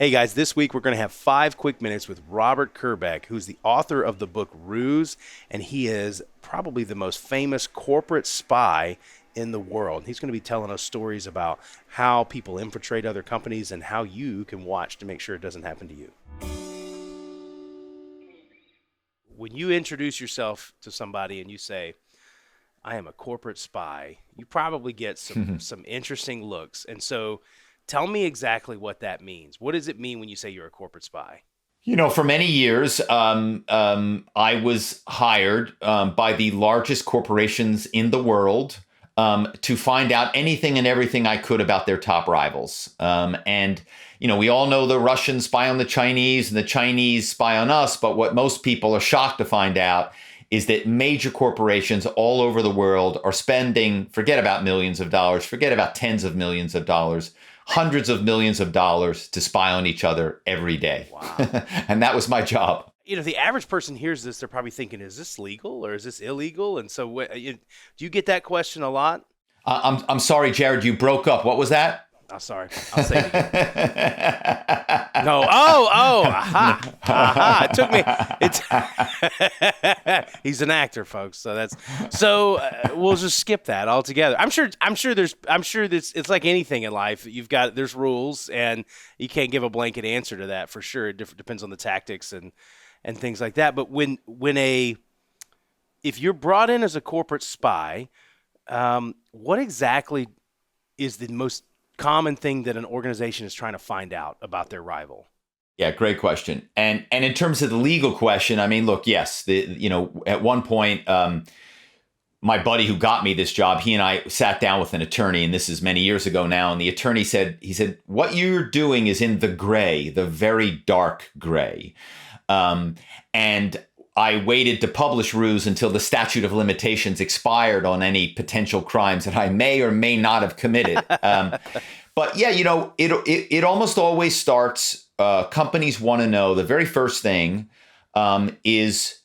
Hey guys, this week we're going to have 5 quick minutes with Robert Kerbeck, who's the author of the book Ruse, and he is probably the most famous corporate spy in the world. He's going to be telling us stories about how people infiltrate other companies and how you can watch to make sure it doesn't happen to you. When you introduce yourself to somebody and you say, I am a corporate spy, you probably get some interesting looks. And so tell me exactly what that means. What does it mean when you say you're a corporate spy? For many years, I was hired by the largest corporations in the world to find out anything and everything I could about their top rivals. We all know the Russians spy on the Chinese and the Chinese spy on us. But what most people are shocked to find out is that major corporations all over the world are spending, forget about millions of dollars, forget about tens of millions of dollars, hundreds of millions of dollars to spy on each other every day. Wow. And that was my job. The average person hears this, they're probably thinking, is this legal or is this illegal? And so do you get that question a lot? I'm sorry, Jarrod, you broke up. What was that? Oh, sorry. I'll say it again. No. Aha. It took me. He's an actor, folks. So we'll just skip that altogether. I'm sure it's like anything in life. There's rules and you can't give a blanket answer to that for sure. It depends on the tactics and things like that. But if you're brought in as a corporate spy, what exactly is the most common thing that an organization is trying to find out about their rival? Yeah, great question. And in terms of the legal question, I mean, look, yes, at one point, my buddy who got me this job, he and I sat down with an attorney, and this is many years ago now. And the attorney said, what you're doing is in the gray, the very dark gray. And I waited to publish Ruse until the statute of limitations expired on any potential crimes that I may or may not have committed. But yeah, it almost always starts. Companies want to know, the very first thing is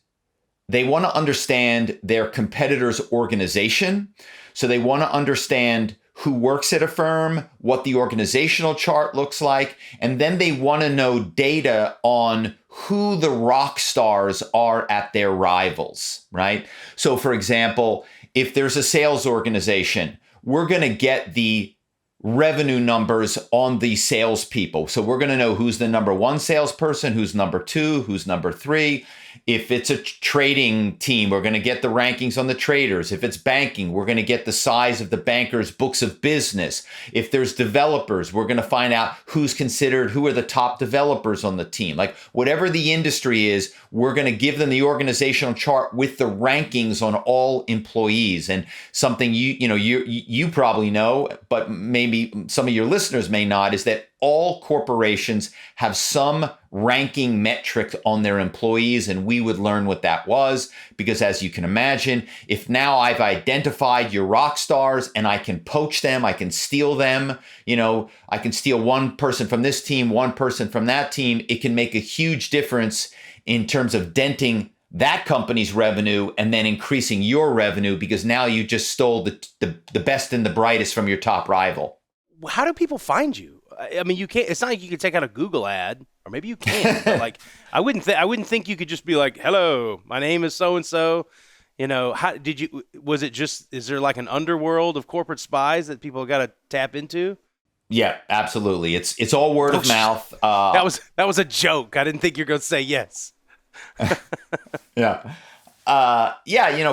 they want to understand their competitor's organization. So they want to understand who works at a firm, what the organizational chart looks like, and then they want to know data on who the rock stars are at their rivals, right? So for example, if there's a sales organization, we're going to get the revenue numbers on the salespeople. So we're going to know who's the number one salesperson, who's number two, who's number three. If it's a trading team, we're going to get the rankings on the traders. If it's banking, we're going to get the size of the bankers' books of business. If there's developers, we're going to find out who are the top developers on the team. Like whatever the industry is, we're going to give them the organizational chart with the rankings on all employees. And something you probably know, but maybe some of your listeners may not, is that all corporations have some ranking metric on their employees, and we would learn what that was, because as you can imagine, if now I've identified your rock stars and I can poach them, I can steal them, I can steal one person from this team, one person from that team, it can make a huge difference in terms of denting that company's revenue and then increasing your revenue, because now you just stole the best and the brightest from your top rival. How do people find you? I mean, you can't. It's not like you can take out a Google ad, or maybe you can. But like, I wouldn't think you could just be like, "Hello, my name is so and so." How did you? Was it just? Is there like an underworld of corporate spies that people got to tap into? Yeah, absolutely. It's all word of mouth. That was a joke. I didn't think you were going to say yes. Yeah.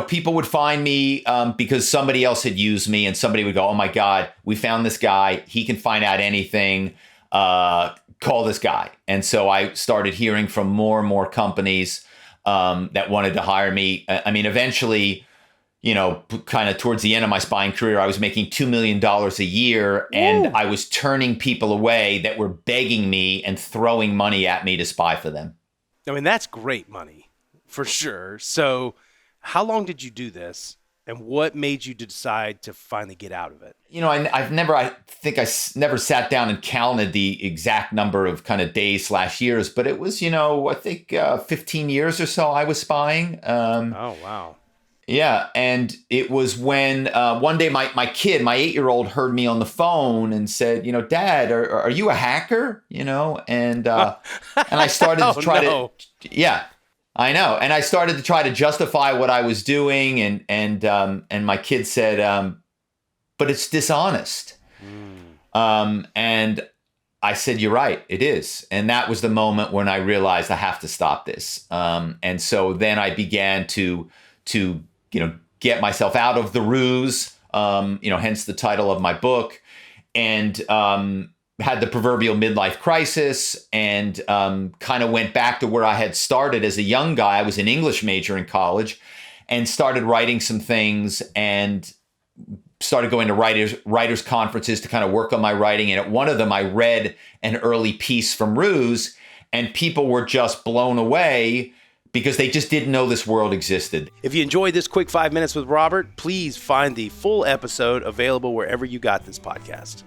People would find me because somebody else had used me, and somebody would go, "Oh my God, we found this guy. He can find out anything. Call this guy." And so I started hearing from more and more companies that wanted to hire me. I mean, eventually, kind of towards the end of my spying career, I was making $2 million a year, and I was turning people away that were begging me and throwing money at me to spy for them. I mean, that's great money. For sure. So how long did you do this, and what made you decide to finally get out of it? I think I never sat down and counted the exact number of kind of days/years, but it was, I think 15 years or so I was spying. Oh, wow. Yeah, and it was when one day my kid, my 8-year-old, heard me on the phone and said, Dad, are you a hacker? And I started to Oh, try no. yeah, I know, and I started to try to justify what I was doing, and my kid said, but it's dishonest. And I said, you're right, it is. And that was the moment when I realized I have to stop this. And so then I began to get myself out of the ruse, hence the title of my book, and had the proverbial midlife crisis, and kind of went back to where I had started as a young guy. I was an English major in college and started writing some things, and started going to writers conferences to kind of work on my writing. And at one of them, I read an early piece from Ruse, and people were just blown away because they just didn't know this world existed. If you enjoyed this quick 5 minutes with Robert, please find the full episode available wherever you got this podcast.